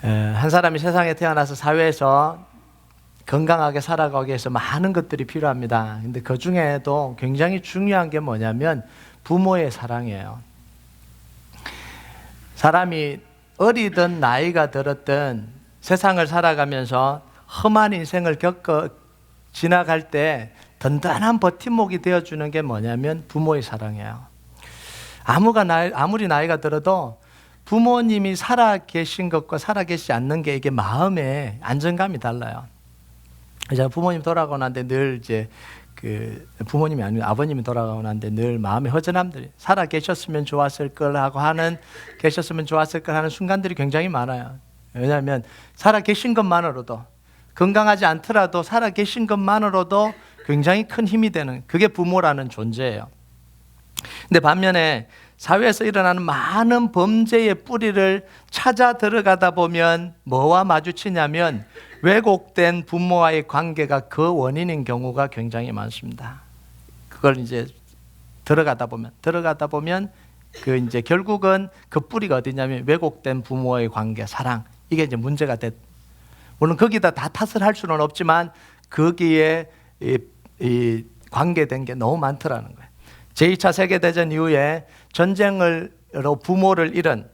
한 사람이 세상에 태어나서 사회에서 건강하게 살아가기 위해서 많은 것들이 필요합니다. 근데 그 중에도 굉장히 중요한 게 뭐냐면 부모의 사랑이에요. 사람이 어리든 나이가 들었든 세상을 살아가면서 험한 인생을 겪어 지나갈 때 든든한 버팀목이 되어주는 게 뭐냐면 부모의 사랑이에요. 아무리 나이가 들어도 부모님이 살아 계신 것과 살아 계시지 않는 게 이게 마음의 안정감이 달라요. 제가 부모님 돌아가고 난데 늘 이제 부모님이 아니고 아버님이 돌아가고 난데 늘 마음의 허전함들이 살아 계셨으면 좋았을 걸 하고 계셨으면 좋았을 걸 하는 순간들이 굉장히 많아요. 왜냐하면 살아 계신 것만으로도 건강하지 않더라도 살아 계신 것만으로도 굉장히 큰 힘이 되는 그게 부모라는 존재예요. 근데 반면에 사회에서 일어나는 많은 범죄의 뿌리를 찾아 들어가다 보면 뭐와 마주치냐면 왜곡된 부모와의 관계가 그 원인인 경우가 굉장히 많습니다. 그걸 이제 들어가다 보면 그 이제 결국은 그 뿌리가 어디냐면 왜곡된 부모와의 관계, 사랑 이게 이제 문제가 물론 거기다 다 탓을 할 수는 없지만 거기에 이 관계된 게 너무 많더라는 거예요. 제2차 세계대전 이후에 전쟁으로 부모를 잃은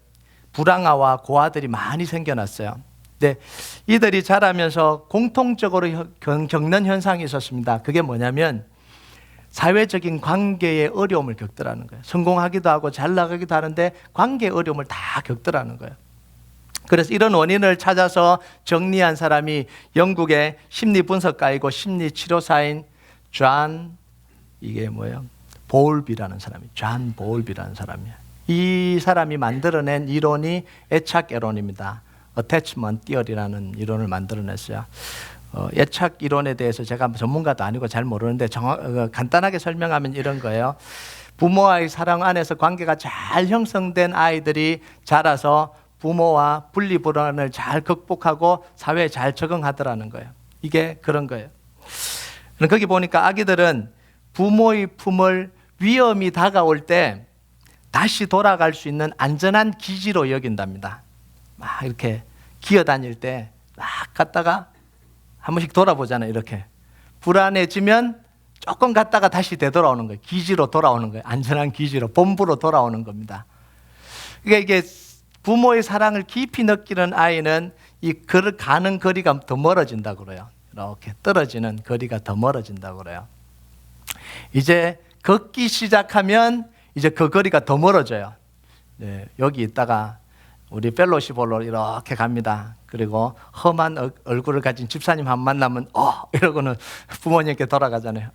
불황아와 고아들이 많이 생겨났어요. 근데 이들이 자라면서 공통적으로 겪는 현상이 있었습니다. 그게 뭐냐면 사회적인 관계의 어려움을 겪더라는 거예요. 성공하기도 하고 잘 나가기도 하는데 관계의 어려움을 다 겪더라는 거예요. 그래서 이런 원인을 찾아서 정리한 사람이 영국의 심리분석가이고 심리치료사인 보울비라는 사람이, 존 보울비라는 사람이에요. 이 사람이 만들어낸 이론이 애착이론입니다. Attachment Theory라는 이론을 만들어냈어요. 애착 이론에 대해서 제가 전문가도 아니고 잘 모르는데 간단하게 설명하면 이런 거예요. 부모와의 사랑 안에서 관계가 잘 형성된 아이들이 자라서 부모와 분리불안을 잘 극복하고 사회에 잘 적응하더라는 거예요. 이게 그런 거예요. 거기 보니까 아기들은 부모의 품을 위험이 다가올 때 다시 돌아갈 수 있는 안전한 기지로 여긴답니다. 막 이렇게 기어다닐 때 막 갔다가 한 번씩 돌아보잖아요. 이렇게 불안해지면 조금 갔다가 다시 되돌아오는 거예요. 기지로 돌아오는 거예요. 안전한 기지로, 본부로 돌아오는 겁니다. 그러니까 이게 부모의 사랑을 깊이 느끼는 아이는 가는 거리가 더 멀어진다고 그래요. 이렇게 떨어지는 거리가 더 멀어진다고 그래요. 이제 걷기 시작하면 이제 그 거리가 더 멀어져요. 네, 여기 있다가 우리 펠로시볼로 이렇게 갑니다. 그리고 험한 얼굴을 가진 집사님 한 번 만나면 이러고는 부모님께 돌아가잖아요.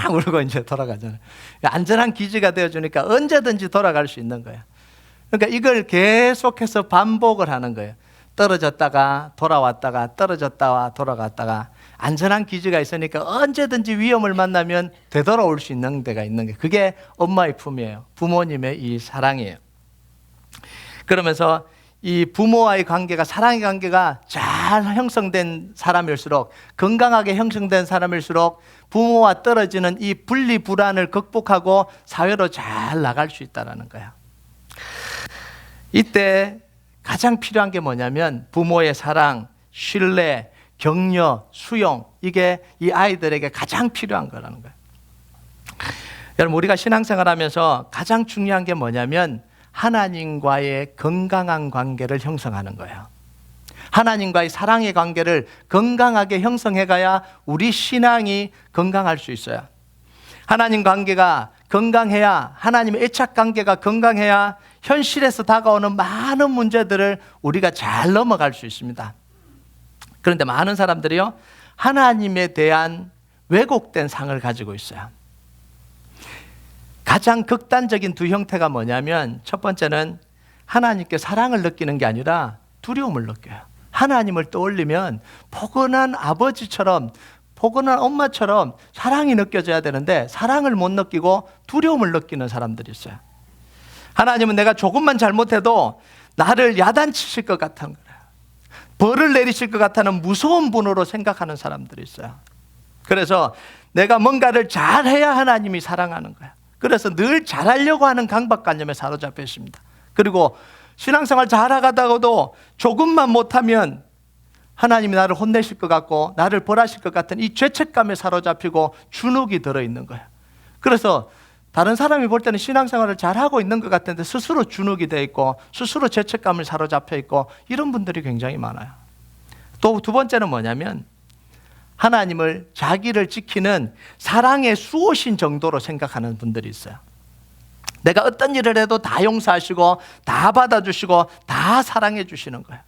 울고 이제 돌아가잖아요. 안전한 기지가 되어주니까 언제든지 돌아갈 수 있는 거예요. 그러니까 이걸 계속해서 반복을 하는 거예요. 떨어졌다가 돌아왔다가 떨어졌다가 돌아갔다가 안전한 기지가 있으니까 언제든지 위험을 만나면 되돌아올 수 있는 데가 있는 게 그게 엄마의 품이에요. 부모님의 이 사랑이에요. 그러면서 이 부모와의 관계가 사랑의 관계가 잘 형성된 사람일수록 건강하게 형성된 사람일수록 부모와 떨어지는 이 분리 불안을 극복하고 사회로 잘 나갈 수 있다는 거예요. 이때 가장 필요한 게 뭐냐면 부모의 사랑, 신뢰, 격려, 수용 이게 이 아이들에게 가장 필요한 거라는 거예요. 여러분 우리가 신앙생활하면서 가장 중요한 게 뭐냐면 하나님과의 건강한 관계를 형성하는 거예요. 하나님과의 사랑의 관계를 건강하게 형성해 가야 우리 신앙이 건강할 수 있어요. 하나님 관계가 건강해야 하나님의 애착 관계가 건강해야 현실에서 다가오는 많은 문제들을 우리가 잘 넘어갈 수 있습니다. 그런데 많은 사람들이요 하나님에 대한 왜곡된 상을 가지고 있어요. 가장 극단적인 두 형태가 뭐냐면 첫 번째는 하나님께 사랑을 느끼는 게 아니라 두려움을 느껴요. 하나님을 떠올리면 포근한 아버지처럼 포근한 엄마처럼 사랑이 느껴져야 되는데 사랑을 못 느끼고 두려움을 느끼는 사람들이 있어요. 하나님은 내가 조금만 잘못해도 나를 야단치실 것 같은 거예요. 벌을 내리실 것 같다는 무서운 분으로 생각하는 사람들이 있어요. 그래서 내가 뭔가를 잘해야 하나님이 사랑하는 거예요. 그래서 늘 잘하려고 하는 강박관념에 사로잡혀 있습니다. 그리고 신앙생활 잘하다가도 조금만 못하면 하나님이 나를 혼내실 것 같고 나를 벌하실 것 같은 이 죄책감에 사로잡히고 주눅이 들어있는 거예요. 그래서 다른 사람이 볼 때는 신앙생활을 잘하고 있는 것 같은데 스스로 주눅이 돼 있고 스스로 죄책감을 사로잡혀 있고 이런 분들이 굉장히 많아요. 또 두 번째는 뭐냐면 하나님을 자기를 지키는 사랑의 수호신 정도로 생각하는 분들이 있어요. 내가 어떤 일을 해도 다 용서하시고 다 받아주시고 다 사랑해 주시는 거예요.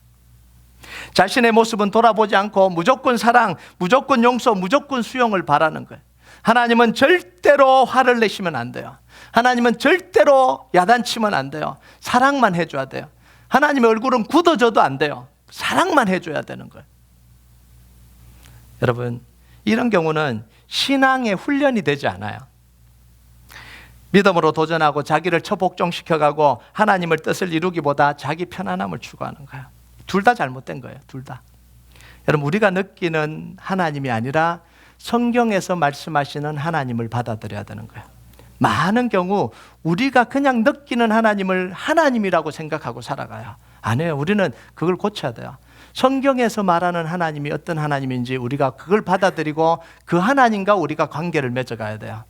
자신의 모습은 돌아보지 않고 무조건 사랑, 무조건 용서, 무조건 수용을 바라는 거예요. 하나님은 절대로 화를 내시면 안 돼요. 하나님은 절대로 야단치면 안 돼요. 사랑만 해줘야 돼요. 하나님의 얼굴은 굳어져도 안 돼요. 사랑만 해줘야 되는 거예요. 여러분, 이런 경우는 신앙의 훈련이 되지 않아요. 믿음으로 도전하고 자기를 처복종시켜가고 하나님의 뜻을 이루기보다 자기 편안함을 추구하는 거예요. 둘 다 잘못된 거예요. 둘 다. 여러분, 우리가 느끼는 하나님이 아니라 성경에서 말씀하시는 하나님을 받아들여야 되는 거예요. 많은 경우 우리가 그냥 느끼는 하나님을 하나님이라고 생각하고 살아가요. 아니에요. 우리는 그걸 고쳐야 돼요. 성경에서 말하는 하나님이 어떤 하나님인지 우리가 그걸 받아들이고 그 하나님과 우리가 관계를 맺어가야 돼요.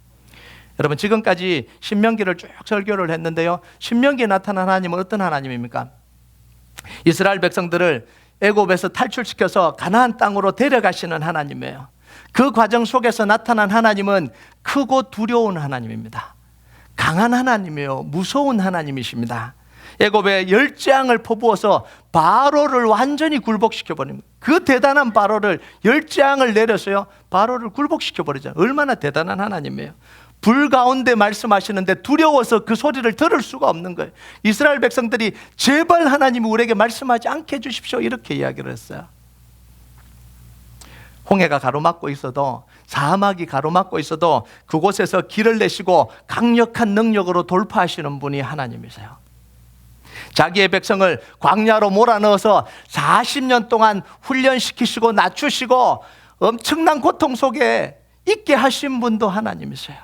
여러분, 지금까지 신명기를 쭉 설교를 했는데요, 신명기에 나타난 하나님은 어떤 하나님입니까? 이스라엘 백성들을 애굽에서 탈출시켜서 가나안 땅으로 데려가시는 하나님이에요. 그 과정 속에서 나타난 하나님은 크고 두려운 하나님입니다. 강한 하나님이에요. 무서운 하나님이십니다. 애굽에 열재앙을 퍼부어서 바로를 완전히 굴복시켜버립니다. 그 대단한 바로를, 열재앙을 내려서요 바로를 굴복시켜버리잖아요. 얼마나 대단한 하나님이에요. 불 가운데 말씀하시는데 두려워서 그 소리를 들을 수가 없는 거예요. 이스라엘 백성들이 제발 하나님이 우리에게 말씀하지 않게 해주십시오 이렇게 이야기를 했어요. 홍해가 가로막고 있어도, 사막이 가로막고 있어도 그곳에서 길을 내시고 강력한 능력으로 돌파하시는 분이 하나님이세요. 자기의 백성을 광야로 몰아넣어서 40년 동안 훈련시키시고 낮추시고 엄청난 고통 속에 있게 하신 분도 하나님이세요.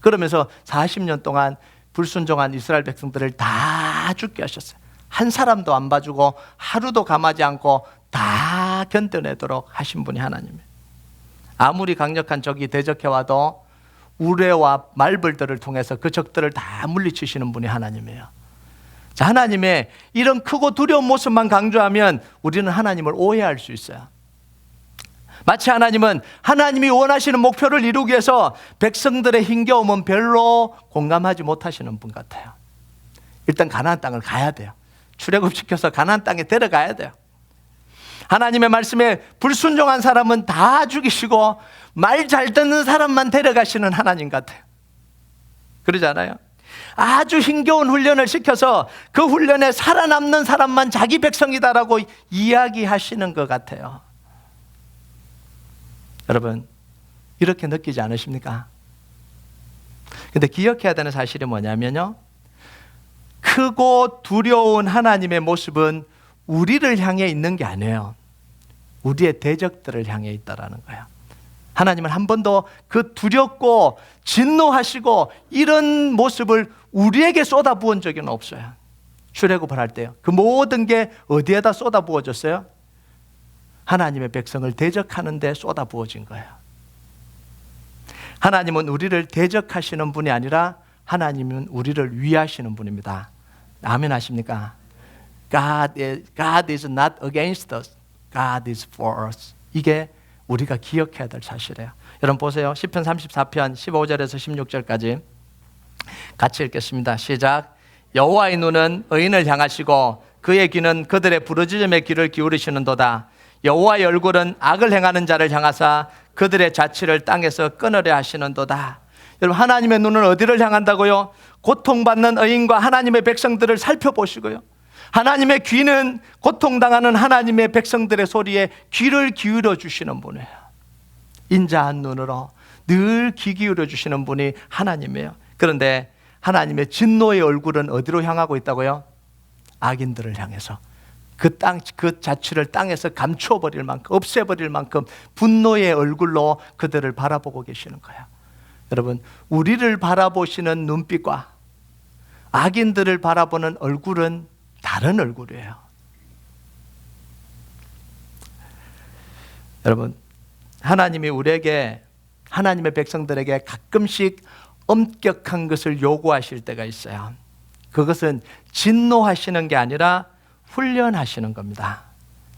그러면서 40년 동안 불순종한 이스라엘 백성들을 다 죽게 하셨어요. 한 사람도 안 봐주고 하루도 감하지 않고 다 견뎌내도록 하신 분이 하나님이에요. 아무리 강력한 적이 대적해와도 우레와 말벌들을 통해서 그 적들을 다 물리치시는 분이 하나님이에요. 자, 하나님의 이런 크고 두려운 모습만 강조하면 우리는 하나님을 오해할 수 있어요. 마치 하나님은 하나님이 원하시는 목표를 이루기 위해서 백성들의 힘겨움은 별로 공감하지 못하시는 분 같아요. 일단 가나안 땅을 가야 돼요. 출애굽시켜서 가나안 땅에 데려가야 돼요. 하나님의 말씀에 불순종한 사람은 다 죽이시고 말 잘 듣는 사람만 데려가시는 하나님 같아요. 그러지 않아요? 아주 힘겨운 훈련을 시켜서 그 훈련에 살아남는 사람만 자기 백성이다라고 이야기하시는 것 같아요. 여러분, 이렇게 느끼지 않으십니까? 근데 기억해야 되는 사실이 뭐냐면요, 크고 두려운 하나님의 모습은 우리를 향해 있는 게 아니에요. 우리의 대적들을 향해 있다라는 거예요. 하나님은 한 번도 그 두렵고 진노하시고 이런 모습을 우리에게 쏟아부은 적은 없어요. 출애굽을 할 때요, 그 모든 게 어디에다 쏟아부어졌어요? 하나님의 백성을 대적하는 데 쏟아부어진 거예요. 하나님은 우리를 대적하시는 분이 아니라 하나님은 우리를 위하시는 분입니다. 아멘 하십니까? God is not against us. God is for us. 이게 우리가 기억해야 될 사실이에요. 여러분 보세요. 시편 34편 15절에서 16절까지 같이 읽겠습니다. 시작. 여호와의 눈은 의인을 향하시고 그의 귀는 그들의 부르짖음에 귀를 기울이시는도다. 여호와의 얼굴은 악을 행하는 자를 향하사 그들의 자취를 땅에서 끊으려 하시는도다. 여러분, 하나님의 눈은 어디를 향한다고요? 고통받는 의인과 하나님의 백성들을 살펴보시고요, 하나님의 귀는 고통당하는 하나님의 백성들의 소리에 귀를 기울여 주시는 분이에요. 인자한 눈으로 늘 귀 기울여 주시는 분이 하나님이에요. 그런데 하나님의 진노의 얼굴은 어디로 향하고 있다고요? 악인들을 향해서 그 자취를 땅에서 감추어버릴 만큼, 없애버릴 만큼 분노의 얼굴로 그들을 바라보고 계시는 거예요. 여러분, 우리를 바라보시는 눈빛과 악인들을 바라보는 얼굴은 다른 얼굴이에요. 여러분, 하나님이 우리에게, 하나님의 백성들에게 가끔씩 엄격한 것을 요구하실 때가 있어요. 그것은 진노하시는 게 아니라 훈련하시는 겁니다.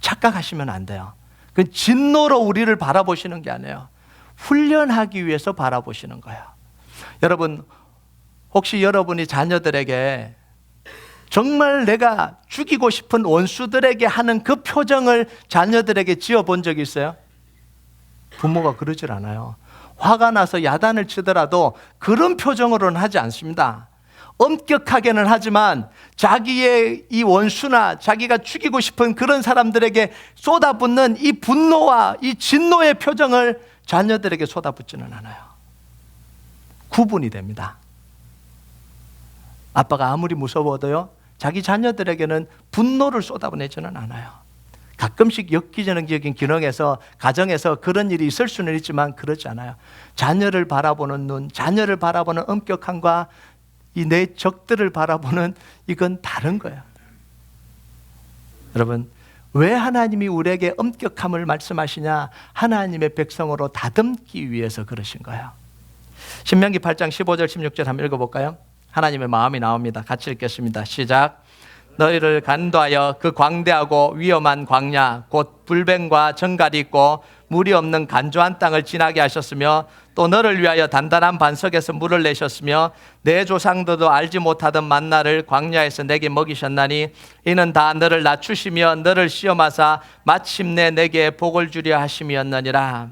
착각하시면 안 돼요. 그 진노로 우리를 바라보시는 게 아니에요. 훈련하기 위해서 바라보시는 거예요. 여러분, 혹시 여러분이 자녀들에게 정말 내가 죽이고 싶은 원수들에게 하는 그 표정을 자녀들에게 지어본 적이 있어요? 부모가 그러질 않아요. 화가 나서 야단을 치더라도 그런 표정으로는 하지 않습니다. 엄격하게는 하지만 자기의 이 원수나 자기가 죽이고 싶은 그런 사람들에게 쏟아붓는 이 분노와 이 진노의 표정을 자녀들에게 쏟아붓지는 않아요. 구분이 됩니다. 아빠가 아무리 무서워도요, 자기 자녀들에게는 분노를 쏟아내지는 않아요. 가끔씩 엽기적인 기능에서 가정에서 그런 일이 있을 수는 있지만 그렇지 않아요. 자녀를 바라보는 눈, 자녀를 바라보는 엄격함과 이 내 적들을 바라보는 이건 다른 거예요. 여러분, 왜 하나님이 우리에게 엄격함을 말씀하시냐? 하나님의 백성으로 다듬기 위해서 그러신 거예요. 신명기 8장 15절 16절 한번 읽어볼까요? 하나님의 마음이 나옵니다. 같이 읽겠습니다. 시작. 너희를 간도하여 그 광대하고 위험한 광야 곧 불뱀과 정갈이 있고 물이 없는 간조한 땅을 지나게 하셨으며 또 너를 위하여 단단한 반석에서 물을 내셨으며 내 조상들도 알지 못하던 만나를 광야에서 내게 먹이셨나니 이는 다 너를 낮추시며 너를 시험하사 마침내 내게 복을 주려 하심이었느니라.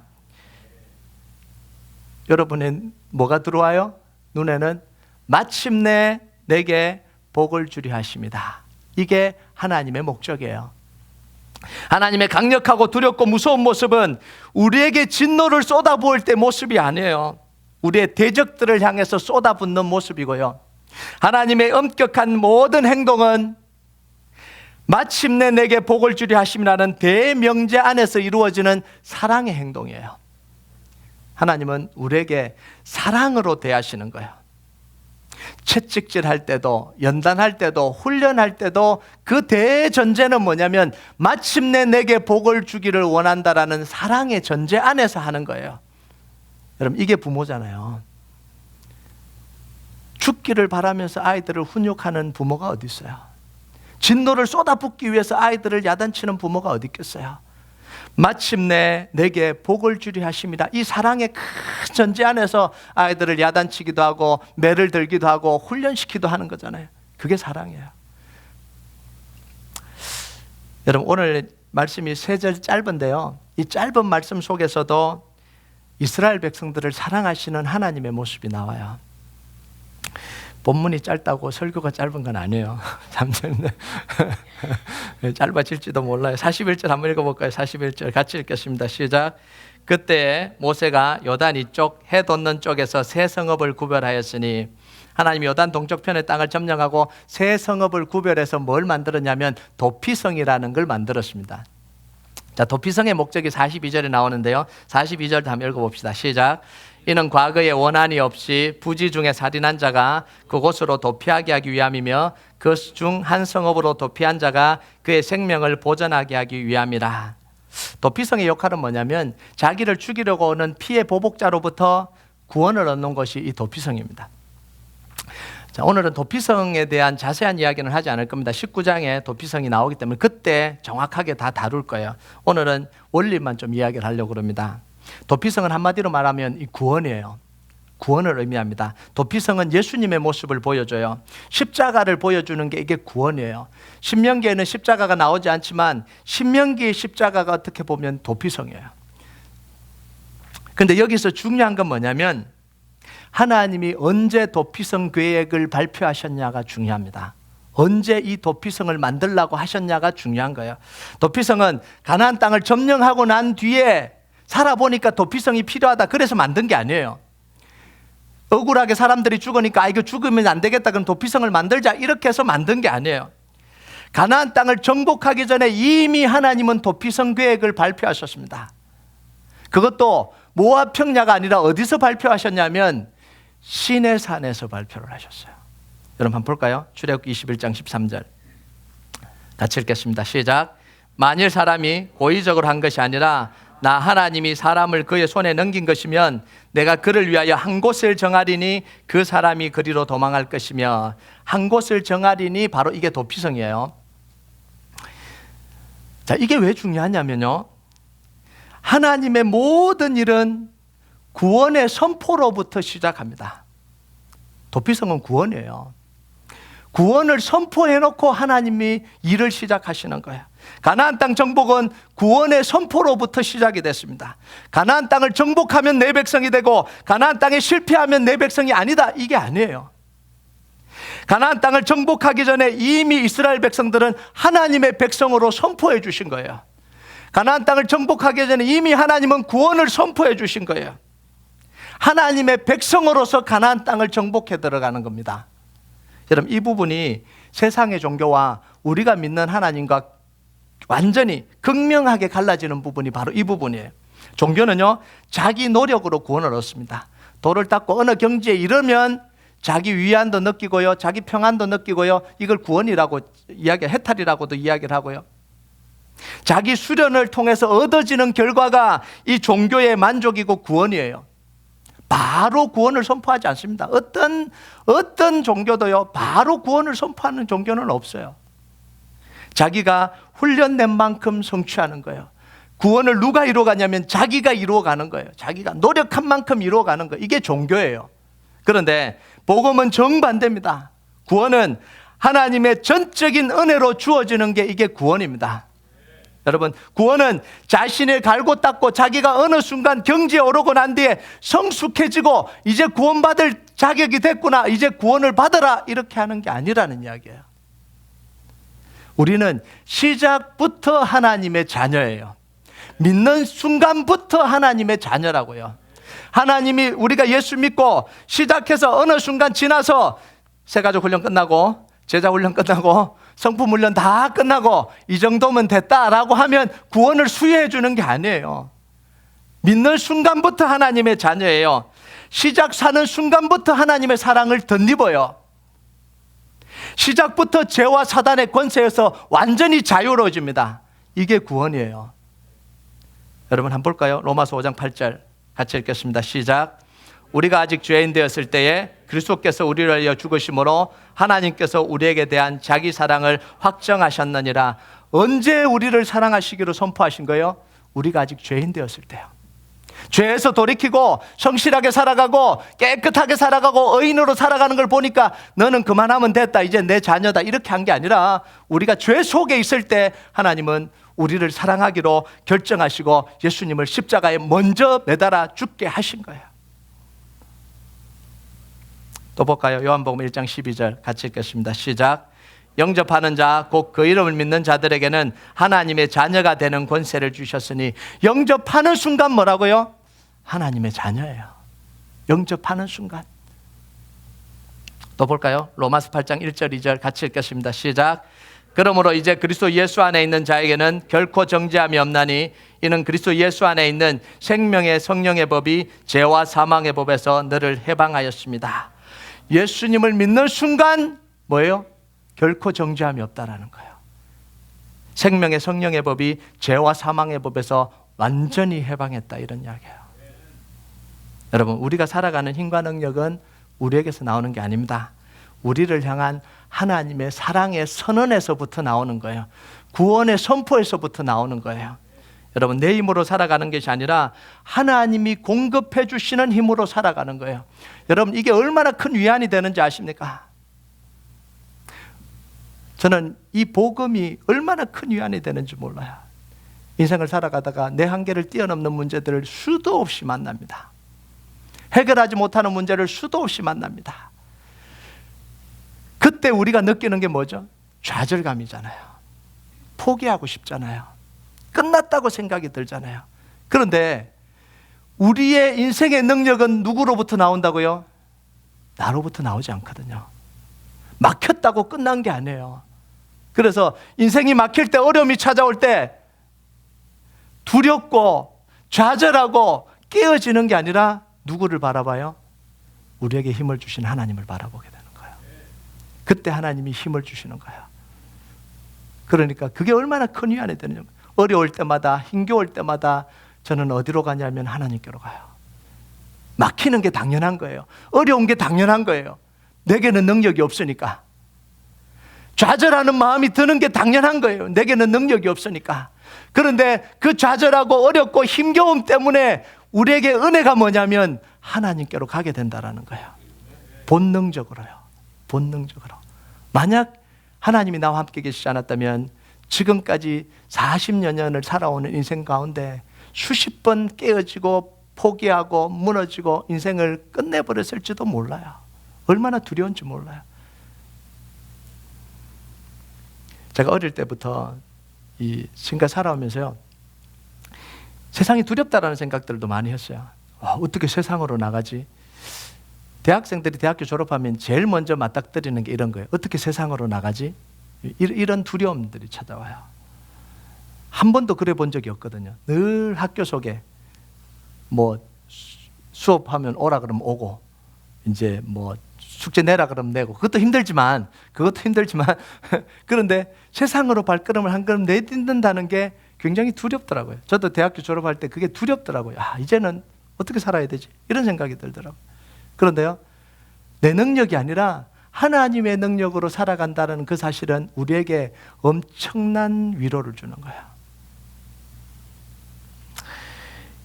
여러분의 뭐가 들어와요? 눈에는 마침내 내게 복을 주려 하십니다. 이게 하나님의 목적이에요. 하나님의 강력하고 두렵고 무서운 모습은 우리에게 진노를 쏟아부을 때 모습이 아니에요. 우리의 대적들을 향해서 쏟아붓는 모습이고요. 하나님의 엄격한 모든 행동은 마침내 내게 복을 주려 하심이라는 대명제 안에서 이루어지는 사랑의 행동이에요. 하나님은 우리에게 사랑으로 대하시는 거예요. 채찍질 할 때도, 연단할 때도, 훈련할 때도 그 대전제는 뭐냐면 마침내 내게 복을 주기를 원한다라는 사랑의 전제 안에서 하는 거예요. 여러분, 이게 부모잖아요. 죽기를 바라면서 아이들을 훈육하는 부모가 어디 있어요? 진노를 쏟아붓기 위해서 아이들을 야단치는 부모가 어디 있겠어요? 마침내 내게 복을 주려 하십니다. 이 사랑의 큰 전제 안에서 아이들을 야단치기도 하고 매를 들기도 하고 훈련시키기도 하는 거잖아요. 그게 사랑이에요. 여러분, 오늘 말씀이 3절 짧은데요, 이 짧은 말씀 속에서도 이스라엘 백성들을 사랑하시는 하나님의 모습이 나와요. 본문이 짧다고 설교가 짧은 건 아니에요. 짧아질지도 몰라요. 41절 한번 읽어볼까요? 41절 같이 읽겠습니다. 시작. 그때 모세가 요단 이쪽 해 돋는 쪽에서 세 성읍을 구별하였으니, 하나님이 요단 동쪽편의 땅을 점령하고 세 성읍을 구별해서 뭘 만들었냐면 도피성이라는 걸 만들었습니다. 자, 도피성의 목적이 42절에 나오는데요, 42절 한번 읽어봅시다. 시작. 이는 과거에 원한이 없이 부지 중에 살인한 자가 그곳으로 도피하게 하기 위함이며 그 중 한 성읍으로 도피한 자가 그의 생명을 보전하게 하기 위함이라. 도피성의 역할은 뭐냐면 자기를 죽이려고 오는 피해 보복자로부터 구원을 얻는 것이 이 도피성입니다. 자, 오늘은 도피성에 대한 자세한 이야기는 하지 않을 겁니다. 19장에 도피성이 나오기 때문에 그때 정확하게 다 다룰 거예요. 오늘은 원리만 좀 이야기를 하려고 합니다. 도피성은 한마디로 말하면 이 구원이에요. 구원을 의미합니다. 도피성은 예수님의 모습을 보여줘요. 십자가를 보여주는 게 이게 구원이에요. 신명기에는 십자가가 나오지 않지만 신명기의 십자가가 어떻게 보면 도피성이에요. 근데 여기서 중요한 건 뭐냐면 하나님이 언제 도피성 계획을 발표하셨냐가 중요합니다. 언제 이 도피성을 만들라고 하셨냐가 중요한 거예요. 도피성은 가나안 땅을 점령하고 난 뒤에 살아보니까 도피성이 필요하다 그래서 만든 게 아니에요. 억울하게 사람들이 죽으니까 이거 죽으면 안 되겠다 그럼 도피성을 만들자 이렇게 해서 만든 게 아니에요. 가나안 땅을 정복하기 전에 이미 하나님은 도피성 계획을 발표하셨습니다. 그것도 모압 평야가 아니라 어디서 발표하셨냐면 시내산에서 발표를 하셨어요. 여러분 한번 볼까요? 출애굽기 21장 13절 같이 읽겠습니다. 시작. 만일 사람이 고의적으로 한 것이 아니라 나 하나님이 사람을 그의 손에 넘긴 것이면 내가 그를 위하여 한 곳을 정하리니 그 사람이 그리로 도망할 것이며, 한 곳을 정하리니 바로 이게 도피성이에요. 자, 이게 왜 중요하냐면요, 하나님의 모든 일은 구원의 선포로부터 시작합니다. 도피성은 구원이에요. 구원을 선포해놓고 하나님이 일을 시작하시는 거예요. 가나안 땅 정복은 구원의 선포로부터 시작이 됐습니다. 가나안 땅을 정복하면 내 백성이 되고 가나안 땅에 실패하면 내 백성이 아니다, 이게 아니에요. 가나안 땅을 정복하기 전에 이미 이스라엘 백성들은 하나님의 백성으로 선포해 주신 거예요. 가나안 땅을 정복하기 전에 이미 하나님은 구원을 선포해 주신 거예요. 하나님의 백성으로서 가나안 땅을 정복해 들어가는 겁니다. 여러분, 이 부분이 세상의 종교와 우리가 믿는 하나님과 완전히 극명하게 갈라지는 부분이 바로 이 부분이에요. 종교는요, 자기 노력으로 구원을 얻습니다. 돌을 닦고 어느 경지에 이르면 자기 위안도 느끼고요, 자기 평안도 느끼고요, 이걸 구원이라고 해탈이라고도 이야기를 하고요. 자기 수련을 통해서 얻어지는 결과가 이 종교의 만족이고 구원이에요. 바로 구원을 선포하지 않습니다. 어떤 종교도요, 바로 구원을 선포하는 종교는 없어요. 자기가 훈련된 만큼 성취하는 거예요. 구원을 누가 이루어가냐면 자기가 이루어가는 거예요. 자기가 노력한 만큼 이루어가는 거예요. 이게 종교예요. 그런데 복음은 정반대입니다. 구원은 하나님의 전적인 은혜로 주어지는 게 이게 구원입니다. 여러분, 구원은 자신을 갈고 닦고 자기가 어느 순간 경지에 오르고 난 뒤에 성숙해지고 이제 구원받을 자격이 됐구나, 이제 구원을 받아라, 이렇게 하는 게 아니라는 이야기예요. 우리는 시작부터 하나님의 자녀예요. 믿는 순간부터 하나님의 자녀라고요. 하나님이, 우리가 예수 믿고 시작해서 어느 순간 지나서 새가족 훈련 끝나고 제자 훈련 끝나고 성품 훈련 다 끝나고 이 정도면 됐다라고 하면 구원을 수여해 주는 게 아니에요. 믿는 순간부터 하나님의 자녀예요. 시작하는 순간부터 하나님의 사랑을 덧입어요. 시작부터 죄와 사단의 권세에서 완전히 자유로워집니다. 이게 구원이에요. 여러분, 한번 볼까요? 로마서 5장 8절 같이 읽겠습니다. 시작. 우리가 아직 죄인 되었을 때에 그리스도께서 우리를 위하여 죽으심으로 하나님께서 우리에게 대한 자기 사랑을 확정하셨느니라. 언제 우리를 사랑하시기로 선포하신 거예요? 우리가 아직 죄인 되었을 때요. 죄에서 돌이키고 성실하게 살아가고 깨끗하게 살아가고 의인으로 살아가는 걸 보니까 너는 그만하면 됐다, 이제 내 자녀다, 이렇게 한 게 아니라 우리가 죄 속에 있을 때 하나님은 우리를 사랑하기로 결정하시고 예수님을 십자가에 먼저 매달아 죽게 하신 거예요. 또 볼까요? 요한복음 1장 12절 같이 읽겠습니다. 시작. 영접하는 자 곧 그 이름을 믿는 자들에게는 하나님의 자녀가 되는 권세를 주셨으니, 영접하는 순간 뭐라고요? 하나님의 자녀예요. 영접하는 순간. 또 볼까요? 로마서 8장 1절 2절 같이 읽겠습니다. 시작. 그러므로 이제 그리스도 예수 안에 있는 자에게는 결코 정죄함이 없나니 이는 그리스도 예수 안에 있는 생명의 성령의 법이 죄와 사망의 법에서 너를 해방하였습니다. 예수님을 믿는 순간 뭐예요? 결코 정죄함이 없다라는 거예요. 생명의 성령의 법이 죄와 사망의 법에서 완전히 해방했다, 이런 이야기예요. 여러분, 우리가 살아가는 힘과 능력은 우리에게서 나오는 게 아닙니다. 우리를 향한 하나님의 사랑의 선언에서부터 나오는 거예요. 구원의 선포에서부터 나오는 거예요. 여러분, 내 힘으로 살아가는 것이 아니라 하나님이 공급해 주시는 힘으로 살아가는 거예요. 여러분, 이게 얼마나 큰 위안이 되는지 아십니까? 저는 이 복음이 얼마나 큰 위안이 되는지 몰라요. 인생을 살아가다가 내 한계를 뛰어넘는 문제들을 수도 없이 만납니다. 해결하지 못하는 문제를 수도 없이 만납니다. 그때 우리가 느끼는 게 뭐죠? 좌절감이잖아요. 포기하고 싶잖아요. 끝났다고 생각이 들잖아요. 그런데 우리의 인생의 능력은 누구로부터 나온다고요? 나로부터 나오지 않거든요. 막혔다고 끝난 게 아니에요. 그래서 인생이 막힐 때, 어려움이 찾아올 때 두렵고 좌절하고 깨어지는 게 아니라 누구를 바라봐요? 우리에게 힘을 주신 하나님을 바라보게 되는 거예요. 그때 하나님이 힘을 주시는 거예요. 그러니까 그게 얼마나 큰 위안이 되느냐. 어려울 때마다, 힘겨울 때마다 저는 어디로 가냐면 하나님께로 가요. 막히는 게 당연한 거예요. 어려운 게 당연한 거예요. 내게는 능력이 없으니까. 좌절하는 마음이 드는 게 당연한 거예요. 내게는 능력이 없으니까. 그런데 그 좌절하고 어렵고 힘겨움 때문에 우리에게 은혜가 뭐냐면 하나님께로 가게 된다라는 거예요. 본능적으로요. 본능적으로. 만약 하나님이 나와 함께 계시지 않았다면 지금까지 40여 년을 살아오는 인생 가운데 수십 번 깨어지고 포기하고 무너지고 인생을 끝내버렸을지도 몰라요. 얼마나 두려운지 몰라요. 제가 어릴 때부터 이 신과 살아오면서요, 세상이 두렵다라는 생각들도 많이 했어요. 어떻게 세상으로 나가지? 대학생들이 대학교 졸업하면 제일 먼저 맞닥뜨리는 게 이런 거예요. 어떻게 세상으로 나가지? 이런 두려움들이 찾아와요. 한 번도 그래 본 적이 없거든요. 늘 학교 속에 뭐 수업하면 오라 그러면 오고, 이제 뭐 숙제 내라 그러면 내고, 그것도 힘들지만 그런데 세상으로 발걸음을 한 걸음 내딛는다는 게 굉장히 두렵더라고요. 저도 대학교 졸업할 때 그게 두렵더라고요. 이제는 어떻게 살아야 되지? 이런 생각이 들더라고요. 그런데요, 내 능력이 아니라 하나님의 능력으로 살아간다는 그 사실은 우리에게 엄청난 위로를 주는 거예요.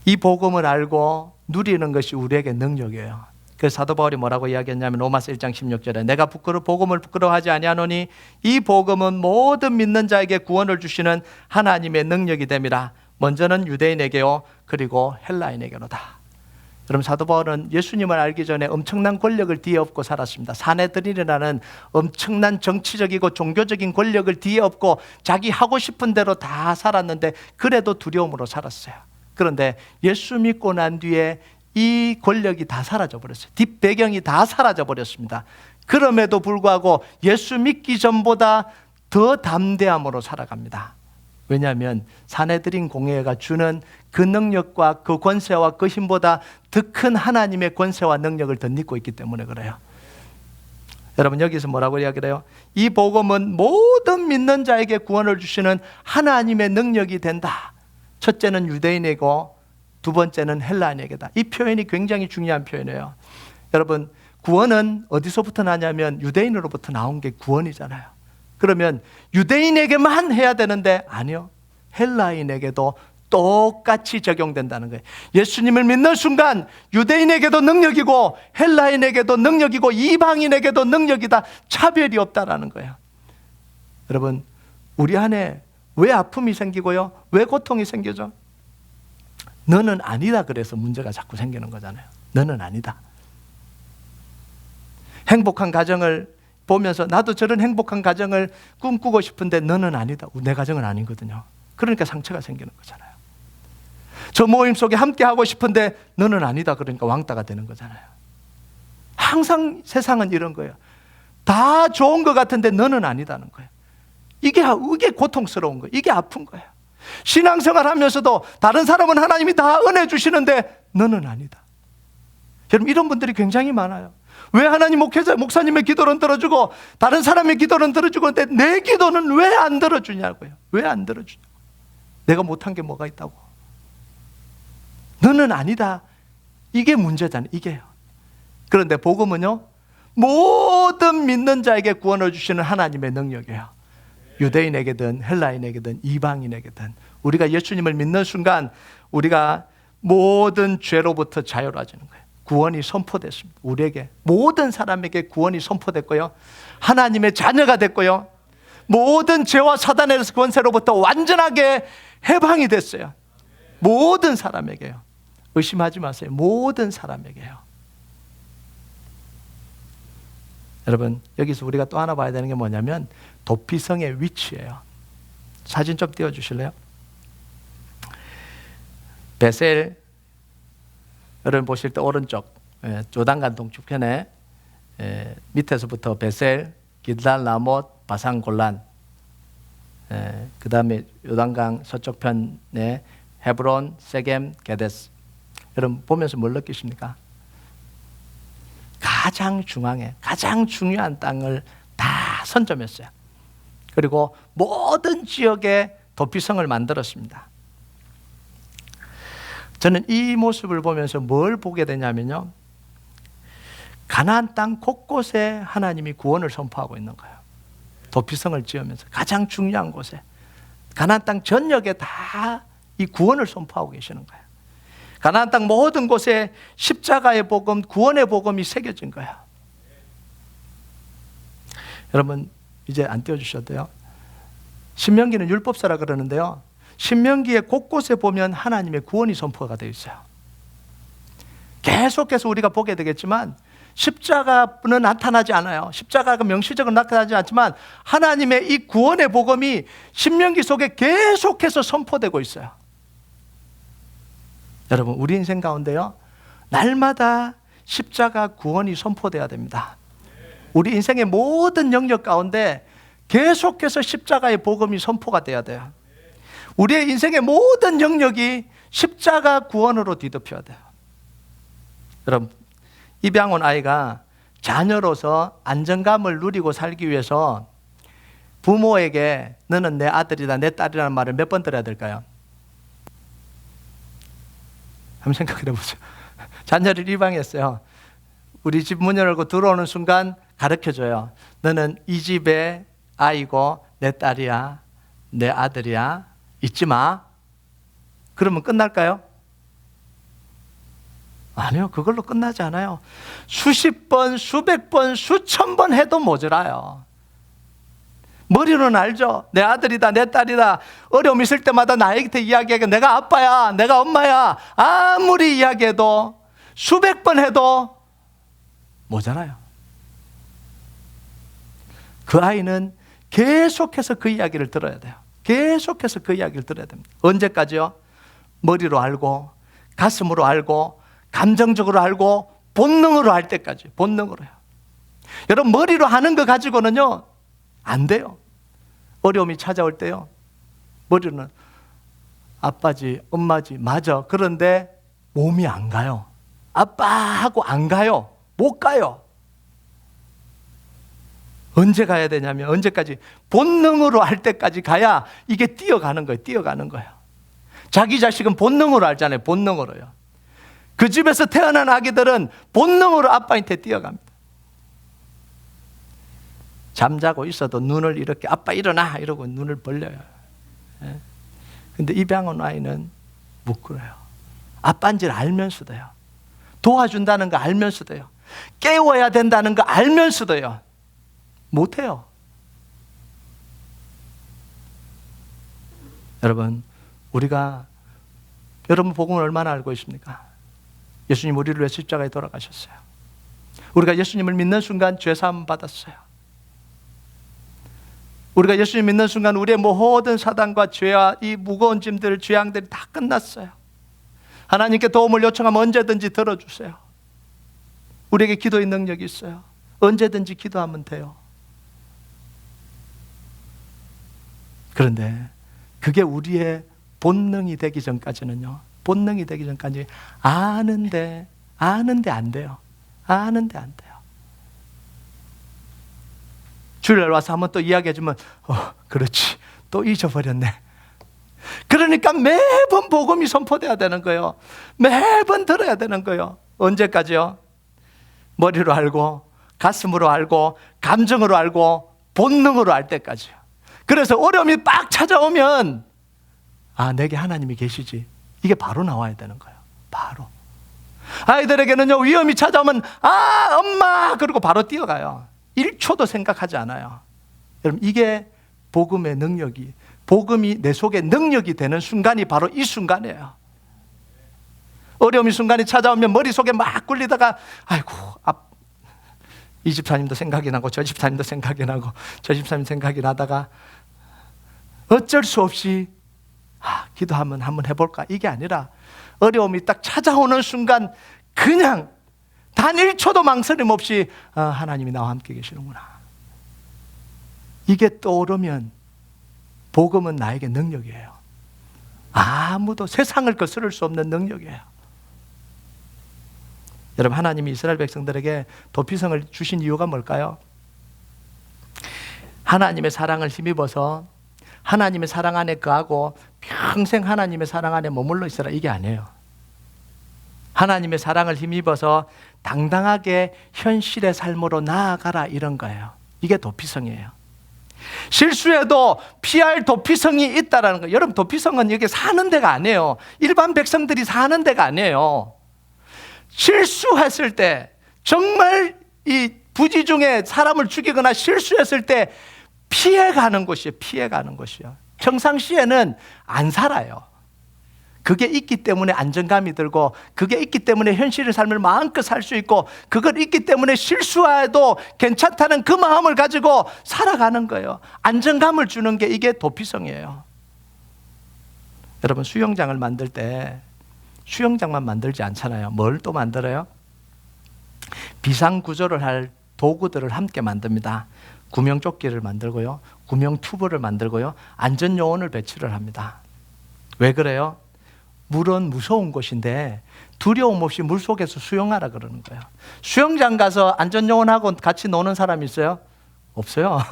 이 복음을 알고 누리는 것이 우리에게 능력이에요. 그래서 사도 바울이 뭐라고 이야기했냐면 로마서 1장 16절에 내가 복음을 부끄러워하지 아니하노니 이 복음은 모든 믿는 자에게 구원을 주시는 하나님의 능력이 됨이라. 먼저는 유대인에게요, 그리고 헬라인에게로다. 여러분, 사도 바울은 예수님을 알기 전에 엄청난 권력을 뒤에 업고 살았습니다. 사내들이라는 엄청난 정치적이고 종교적인 권력을 뒤에 업고 자기 하고 싶은 대로 다 살았는데 그래도 두려움으로 살았어요. 그런데 예수 믿고 난 뒤에 이 권력이 다 사라져 버렸어요. 뒷배경이 다 사라져 버렸습니다. 그럼에도 불구하고 예수 믿기 전보다 더 담대함으로 살아갑니다. 왜냐하면 사내들인 공회가 주는 그 능력과 그 권세와 그 힘보다 더 큰 하나님의 권세와 능력을 덧입고 있기 때문에 그래요. 여러분, 여기서 뭐라고 이야기해요? 이 복음은 모든 믿는 자에게 구원을 주시는 하나님의 능력이 된다. 첫째는 유대인이고 두 번째는 헬라인에게다. 이 표현이 굉장히 중요한 표현이에요. 여러분, 구원은 어디서부터 나냐면 유대인으로부터 나온 게 구원이잖아요. 그러면 유대인에게만 해야 되는데 아니요, 헬라인에게도 똑같이 적용된다는 거예요. 예수님을 믿는 순간 유대인에게도 능력이고 헬라인에게도 능력이고 이방인에게도 능력이다. 차별이 없다라는 거예요. 여러분, 우리 안에 왜 아픔이 생기고요? 왜 고통이 생기죠? 너는 아니다 그래서 문제가 자꾸 생기는 거잖아요. 너는 아니다. 행복한 가정을 보면서 나도 저런 행복한 가정을 꿈꾸고 싶은데 너는 아니다. 내 가정은 아니거든요. 그러니까 상처가 생기는 거잖아요. 저 모임 속에 함께 하고 싶은데 너는 아니다. 그러니까 왕따가 되는 거잖아요. 항상 세상은 이런 거예요. 다 좋은 것 같은데 너는 아니다는 거예요. 이게 고통스러운 거예요. 이게 아픈 거예요. 신앙생활 하면서도 다른 사람은 하나님이 다 은혜 주시는데 너는 아니다. 여러분, 이런 분들이 굉장히 많아요. 왜 하나님 목사님의 기도는 들어주고 다른 사람의 기도는 들어주고 내 기도는 왜 안 들어주냐고요. 왜 안 들어주냐고. 내가 못한 게 뭐가 있다고. 너는 아니다. 이게 문제잖아요. 이게요. 그런데 복음은요, 모든 믿는 자에게 구원을 주시는 하나님의 능력이에요. 유대인에게든 헬라인에게든 이방인에게든 우리가 예수님을 믿는 순간 우리가 모든 죄로부터 자유로워지는 거예요. 구원이 선포됐습니다. 우리에게, 모든 사람에게 구원이 선포됐고요, 하나님의 자녀가 됐고요, 모든 죄와 사단의 권세로부터 완전하게 해방이 됐어요. 모든 사람에게요. 의심하지 마세요. 모든 사람에게요. 여러분, 여기서 우리가 또 하나 봐야 되는 게 뭐냐면 도피성의 위치예요. 사진 좀 띄워주실래요? 베셀, 여러분 보실 때 오른쪽 조단간 동쪽편에 밑에서부터 베셀, 길달, 라못, 바산, 골란, 그 다음에 요단강 서쪽편에 헤브론, 세겜, 게데스. 여러분 보면서 뭘 느끼십니까? 가장 중앙에 가장 중요한 땅을 다 선점했어요. 그리고 모든 지역에 도피성을 만들었습니다. 저는 이 모습을 보면서 뭘 보게 되냐면요, 가나안 땅 곳곳에 하나님이 구원을 선포하고 있는 거예요. 도피성을 지으면서 가장 중요한 곳에, 가나안 땅 전역에 다 이 구원을 선포하고 계시는 거예요. 가나안 땅 모든 곳에 십자가의 복음, 구원의 복음이 새겨진 거예요. 여러분 이제 안 띄워주셔도 돼요. 신명기는 율법서라 그러는데요, 신명기의 곳곳에 보면 하나님의 구원이 선포가 되어 있어요. 계속해서 우리가 보게 되겠지만 십자가는 나타나지 않아요. 십자가가 명시적으로 나타나지 않지만 하나님의 이 구원의 복음이 신명기 속에 계속해서 선포되고 있어요. 여러분 우리 인생 가운데요, 날마다 십자가 구원이 선포돼야 됩니다. 우리 인생의 모든 영역 가운데 계속해서 십자가의 복음이 선포가 돼야 돼요. 우리의 인생의 모든 영역이 십자가 구원으로 뒤덮여야 돼요. 여러분 입양 온 아이가 자녀로서 안정감을 누리고 살기 위해서 부모에게 너는 내 아들이다 내 딸이라는 말을 몇 번 들어야 될까요? 한번 생각해 보세요. 자녀를 입양했어요. 우리 집 문 열고 들어오는 순간 가르쳐줘요. 너는 이 집의 아이고 내 딸이야, 내 아들이야, 잊지 마. 그러면 끝날까요? 아니요, 그걸로 끝나지 않아요. 수십 번, 수백 번, 수천 번 해도 모자라요. 머리로는 알죠. 내 아들이다, 내 딸이다. 어려움 있을 때마다 나에게 이야기하게 내가 아빠야, 내가 엄마야. 아무리 이야기해도 수백 번 해도 모자라요. 그 아이는 계속해서 그 이야기를 들어야 돼요. 계속해서 그 이야기를 들어야 됩니다. 언제까지요? 머리로 알고, 가슴으로 알고, 감정적으로 알고, 본능으로 할 때까지. 본능으로요. 여러분 머리로 하는 거 가지고는요 안 돼요. 어려움이 찾아올 때요, 머리는 아빠지 엄마지 맞아. 그런데 몸이 안 가요. 아빠하고 안 가요. 못 가요. 언제 가야 되냐면 언제까지? 본능으로 할 때까지 가야 이게 뛰어가는 거예요. 뛰어가는 거예요. 자기 자식은 본능으로 알잖아요. 본능으로요. 그 집에서 태어난 아기들은 본능으로 아빠한테 뛰어갑니다. 잠자고 있어도 눈을 이렇게 아빠 일어나 이러고 눈을 벌려요. 근데 입양 온 아이는 못 그래요. 아빠인지를 알면서도요, 도와준다는 거 알면서도요, 깨워야 된다는 거 알면서도요 못해요. 여러분 우리가, 여러분 복음을 얼마나 알고 있습니까? 예수님 우리를 위해 십자가에 돌아가셨어요. 우리가 예수님을 믿는 순간 죄사함 받았어요. 우리가 예수님 믿는 순간 우리의 모든 사단과 죄와 이 무거운 짐들, 죄악들이 다 끝났어요. 하나님께 도움을 요청하면 언제든지 들어주세요. 우리에게 기도의 능력이 있어요. 언제든지 기도하면 돼요. 그런데 그게 우리의 본능이 되기 전까지는요, 본능이 되기 전까지 아는데 안 돼요. 아는데 안 돼요. 주일날 와서 한번 또 이야기해주면 그렇지, 또 잊어버렸네. 그러니까 매번 복음이 선포돼야 되는 거예요. 매번 들어야 되는 거예요. 언제까지요? 머리로 알고, 가슴으로 알고, 감정으로 알고, 본능으로 알 때까지요. 그래서 어려움이 빡 찾아오면 내게 하나님이 계시지, 이게 바로 나와야 되는 거예요. 바로. 아이들에게는요, 위험이 찾아오면 엄마 그러고 바로 뛰어가요. 1초도 생각하지 않아요. 여러분 이게 복음의 능력이, 복음이 내 속에 능력이 되는 순간이 바로 이 순간이에요. 어려움이 순간이 찾아오면 머릿속에 막 굴리다가 아이고 이 집사님도 생각이 나고 저 집사님도 생각이 나고 저 집사님 생각이 나다가 어쩔 수 없이 기도하면 한번 해볼까, 이게 아니라 어려움이 딱 찾아오는 순간 그냥 단 1초도 망설임 없이 하나님이 나와 함께 계시는구나, 이게 떠오르면 복음은 나에게 능력이에요. 아무도 세상을 거스를 수 없는 능력이에요. 여러분 하나님이 이스라엘 백성들에게 도피성을 주신 이유가 뭘까요? 하나님의 사랑을 힘입어서 하나님의 사랑 안에 거하고 평생 하나님의 사랑 안에 머물러 있어라, 이게 아니에요. 하나님의 사랑을 힘입어서 당당하게 현실의 삶으로 나아가라, 이런 거예요. 이게 도피성이에요. 실수해도 피할 도피성이 있다라는 거예요. 여러분, 도피성은 여기 사는 데가 아니에요. 일반 백성들이 사는 데가 아니에요. 실수했을 때, 정말 이 부지 중에 사람을 죽이거나 실수했을 때 피해가는 곳이에요. 피해가는 곳이요. 평상시에는 안 살아요. 그게 있기 때문에 안정감이 들고, 그게 있기 때문에 현실의 삶을 마음껏 살 수 있고, 그걸 있기 때문에 실수해도 괜찮다는 그 마음을 가지고 살아가는 거예요. 안정감을 주는 게 이게 도피성이에요. 여러분, 수영장을 만들 때 수영장만 만들지 않잖아요. 뭘 또 만들어요? 비상구조를 할 도구들을 함께 만듭니다. 구명조끼를 만들고요, 구명튜브를 만들고요, 안전요원을 배치를 합니다. 왜 그래요? 물은 무서운 곳인데 두려움 없이 물속에서 수영하라 그러는 거예요. 수영장 가서 안전요원하고 같이 노는 사람 있어요? 없어요.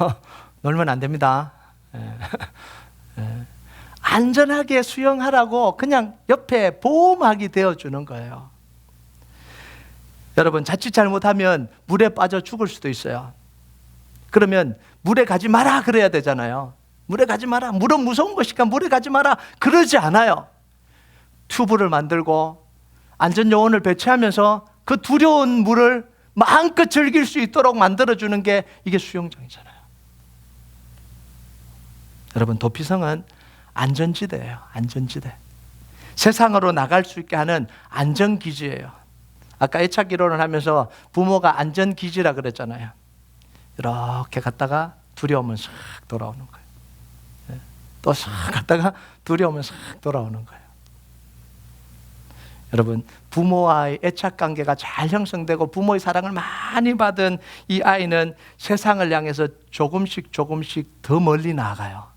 놀면 안 됩니다. 안전하게 수영하라고 그냥 옆에 보호막이 되어주는 거예요. 여러분, 자칫 잘못하면 물에 빠져 죽을 수도 있어요. 그러면 물에 가지 마라 그래야 되잖아요. 물에 가지 마라. 물은 무서운 것이니까 물에 가지 마라. 그러지 않아요. 튜브를 만들고 안전요원을 배치하면서 그 두려운 물을 마음껏 즐길 수 있도록 만들어주는 게 이게 수영장이잖아요. 여러분, 도피성은 안전지대예요. 안전지대. 세상으로 나갈 수 있게 하는 안전기지예요. 아까 애착 이론을 하면서 부모가 안전기지라 그랬잖아요. 이렇게 갔다가 두려우면 싹 돌아오는 거예요. 또 싹 갔다가 두려우면 싹 돌아오는 거예요. 여러분, 부모와의 애착관계가 잘 형성되고 부모의 사랑을 많이 받은 이 아이는 세상을 향해서 조금씩 더 멀리 나아가요.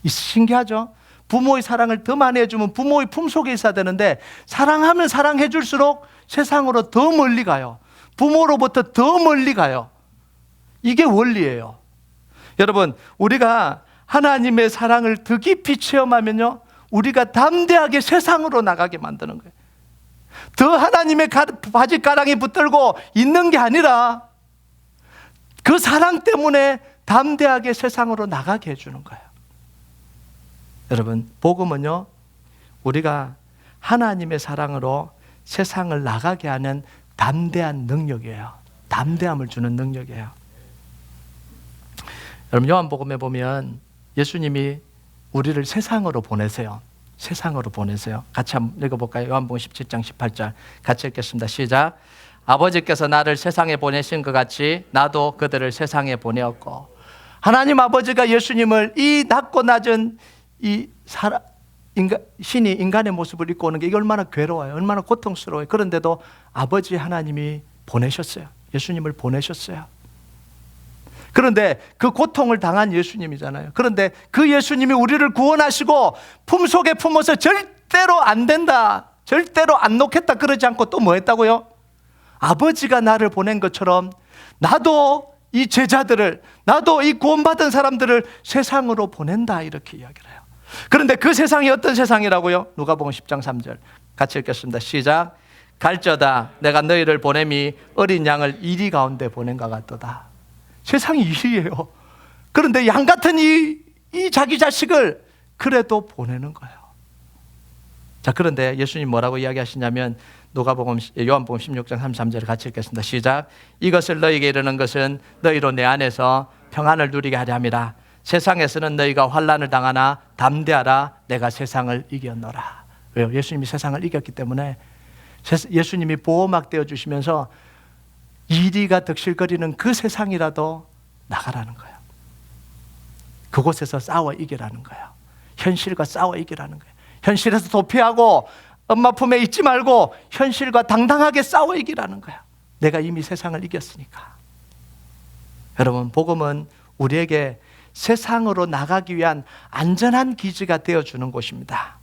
신기하죠? 부모의 사랑을 더 많이 해주면 부모의 품속에 있어야 되는데, 사랑하면 사랑해 줄수록 세상으로 더 멀리 가요. 부모로부터 더 멀리 가요. 이게 원리예요. 여러분, 우리가 하나님의 사랑을 더 깊이 체험하면요, 우리가 담대하게 세상으로 나가게 만드는 거예요. 더 하나님의 바짓가랑이 붙들고 있는 게 아니라 그 사랑 때문에 담대하게 세상으로 나가게 해주는 거예요. 여러분, 복음은요, 우리가 하나님의 사랑으로 세상을 나가게 하는 담대한 능력이에요. 담대함을 주는 능력이에요. 여러분, 요한복음에 보면 예수님이 우리를 세상으로 보내세요. 세상으로 보내세요. 같이 한번 읽어볼까요? 요한복음 17장 18절 같이 읽겠습니다. 시작. 아버지께서 나를 세상에 보내신 것 같이 나도 그들을 세상에 보내었고. 하나님 아버지가 예수님을 이 낮고 낮은 이 신이 인간의 모습을 입고 오는 게 이게 얼마나 괴로워요. 얼마나 고통스러워요. 그런데도 아버지 하나님이 보내셨어요. 예수님을 보내셨어요. 그런데 그 고통을 당한 예수님이잖아요. 그런데 그 예수님이 우리를 구원하시고 품속에 품어서 절대로 안 된다, 절대로 안 놓겠다 그러지 않고 또 뭐 했다고요? 아버지가 나를 보낸 것처럼 나도 이 제자들을, 나도 이 구원받은 사람들을 세상으로 보낸다, 이렇게 이야기를 해요. 그런데 그 세상이 어떤 세상이라고요? 누가복음 10장 3절 같이 읽겠습니다. 시작. 갈저다 내가 너희를 보냄이 어린 양을 이리 가운데 보낸 것 같도다. 세상이 일이에요. 그런데 양 같은 이 자기 자식을 그래도 보내는 거예요. 자, 그런데 예수님 뭐라고 이야기하시냐면 요한복음 16장 33절을 같이 읽겠습니다. 시작. 이것을 너희에게 이르는 것은 너희로 내 안에서 평안을 누리게 하려 함이라. 세상에서는 너희가 환난을 당하나 담대하라. 내가 세상을 이겼노라. 왜요? 예수님이 세상을 이겼기 때문에 예수님이 보호막 되어주시면서 이리가 득실거리는 그 세상이라도 나가라는 거예요. 그곳에서 싸워 이기라는 거예요. 현실과 싸워 이기라는 거예요. 현실에서 도피하고 엄마 품에 있지 말고 현실과 당당하게 싸워 이기라는 거예요. 내가 이미 세상을 이겼으니까. 여러분, 복음은 우리에게 세상으로 나가기 위한 안전한 기지가 되어주는 곳입니다.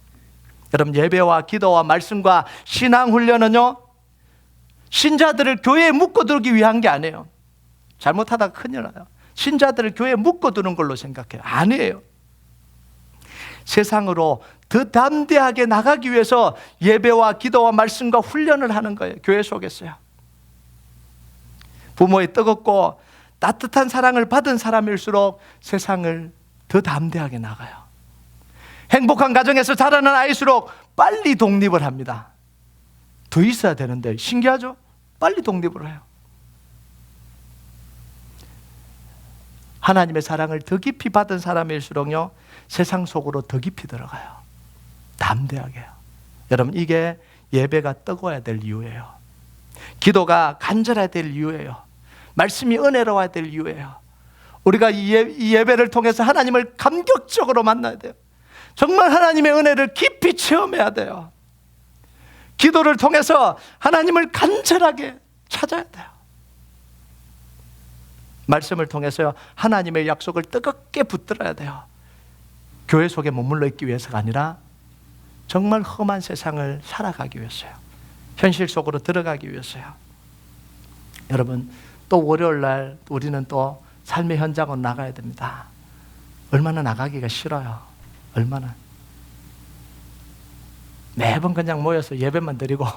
여러분, 예배와 기도와 말씀과 신앙훈련은요, 신자들을 교회에 묶어두기 위한 게 아니에요. 잘못하다가 큰일 나요. 신자들을 교회에 묶어두는 걸로 생각해요. 아니에요. 세상으로 더 담대하게 나가기 위해서 예배와 기도와 말씀과 훈련을 하는 거예요. 교회 속에서요. 부모의 뜨겁고 따뜻한 사랑을 받은 사람일수록 세상을 더 담대하게 나가요. 행복한 가정에서 자라는 아이일수록 빨리 독립을 합니다. 더 있어야 되는데 신기하죠? 빨리 독립을 해요. 하나님의 사랑을 더 깊이 받은 사람일수록요, 세상 속으로 더 깊이 들어가요. 담대하게요. 여러분, 이게 예배가 뜨거워야 될 이유예요. 기도가 간절해야 될 이유예요. 말씀이 은혜로워야 될 이유예요. 우리가 이 예배를 통해서 하나님을 감격적으로 만나야 돼요. 정말 하나님의 은혜를 깊이 체험해야 돼요. 기도를 통해서 하나님을 간절하게 찾아야 돼요. 말씀을 통해서요, 하나님의 약속을 뜨겁게 붙들어야 돼요. 교회 속에 머물러 있기 위해서가 아니라 정말 험한 세상을 살아가기 위해서요. 현실 속으로 들어가기 위해서요. 여러분, 또 월요일 날 우리는 또 삶의 현장으로 나가야 됩니다. 얼마나 나가기가 싫어요. 얼마나. 매번 그냥 모여서 예배만 드리고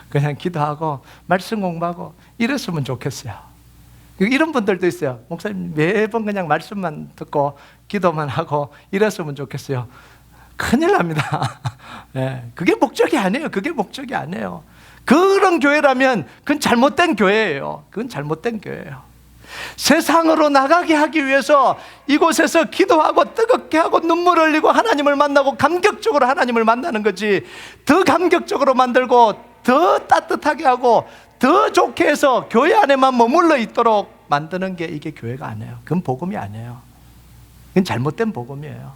그냥 기도하고 말씀 공부하고 이랬으면 좋겠어요. 이런 분들도 있어요. 목사님, 매번 그냥 말씀만 듣고 기도만 하고 이랬으면 좋겠어요. 큰일 납니다. 네, 그게 목적이 아니에요. 그게 목적이 아니에요. 그런 교회라면 그건 잘못된 교회예요. 그건 잘못된 교회예요. 세상으로 나가게 하기 위해서 이곳에서 기도하고 뜨겁게 하고 눈물 흘리고 하나님을 만나고 감격적으로 하나님을 만나는 거지, 더 감격적으로 만들고 더 따뜻하게 하고 더 좋게 해서 교회 안에만 머물러 있도록 만드는 게 이게 교회가 아니에요. 그건 복음이 아니에요. 그건 잘못된 복음이에요.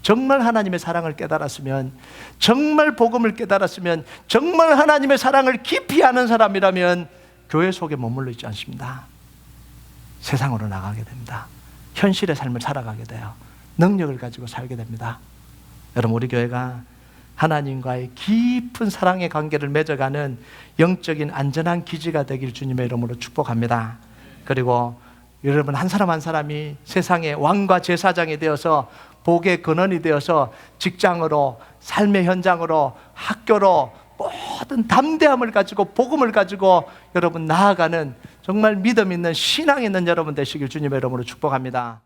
정말 하나님의 사랑을 깨달았으면, 정말 복음을 깨달았으면, 정말 하나님의 사랑을 깊이 아는 사람이라면 교회 속에 머물러 있지 않습니다. 세상으로 나가게 됩니다. 현실의 삶을 살아가게 돼요. 능력을 가지고 살게 됩니다. 여러분, 우리 교회가 하나님과의 깊은 사랑의 관계를 맺어가는 영적인 안전한 기지가 되길 주님의 이름으로 축복합니다. 그리고 여러분, 한 사람 한 사람이 세상의 왕과 제사장이 되어서 복의 근원이 되어서 직장으로, 삶의 현장으로, 학교로 모든 담대함을 가지고 복음을 가지고 여러분 나아가는 정말 믿음 있는 신앙 있는 여러분 되시길 주님의 이름으로 축복합니다.